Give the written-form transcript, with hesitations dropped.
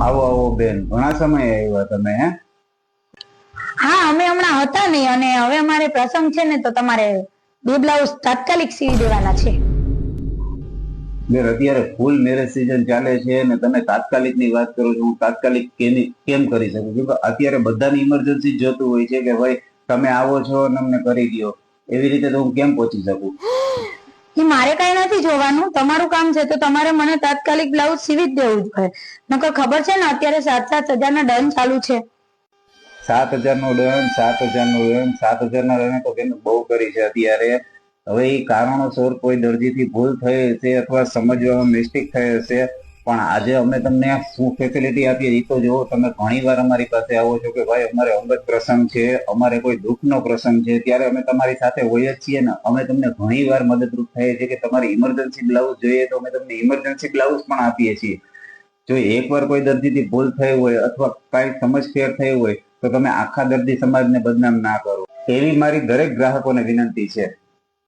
આવો આવો બેન, ઘણા સમય આવ્યા તમે હે? હા, અમે હમણાં હતા નહીં અને હવે અમારે પ્રસંગ છે ને, તો તમારે 2 બ્લાઉઝ તાત્કાલિક સીવી દેવાના છે. બેન અત્યારે ફૂલ મેરેજ સિઝન ચાલે છે ને તમે તાત્કાલિક ની વાત કરો છો. હું તાત્કાલિક કેમ કરી શકું? કેમ કે અત્યારે બધાની ઇમરજન્સી જોતું હોય છે કે ભાઈ તમે આવો છો અને અમને કરી દો. એવી રીતે તો હું કેમ પહોંચી શકું? એ મારે કઈ નથી જોવાનું, તમારું કામ છે તો તમારે મને તાત્કાલિક બ્લાઉઝ સીવી જ દેવું જોઈએ. નકર ખબર છે ને અત્યારે 7,000 ના ડન ચાલુ છે. 7,000 નો ડન, 7,000 નો ડન, 7,000 ના ડન તો બેન બહુ કરી છે અત્યારે. હવે એ કારણોસર કોઈ દર્દીથી ભૂલ થઈ હશે અથવા સમજવામાં મિસ્ટેક થઈ હશે, પણ આજે અમે તમને શું ફેસિલિટી આપીએ એ તો જુઓ. તમે ઘણી વાર અમારી પાસે આવો છો કે ભાઈ અમારે અંગત પ્રસંગ છે, અમારે કોઈ દુઃખનો પ્રસંગ છે, ત્યારે અમે તમારી સાથે હોઈએ જ છીએ ને. અમે તમને ઘણી વાર મદદરૂપ થઈએ છીએ કે તમારી ઇમરજન્સી બ્લાઉઝ જોઈએ તો અમે તમને ઇમરજન્સી બ્લાઉઝ પણ આપીએ છીએ. જો એકવાર કોઈ દર્દીથી ભૂલ થઈ હોય અથવા કઈ સમજફેર થઈ હોય તો તમે આખા દર્દી સમાજને બદનામ ના કરો, એવી મારી દરેક ગ્રાહકોને વિનંતી છે.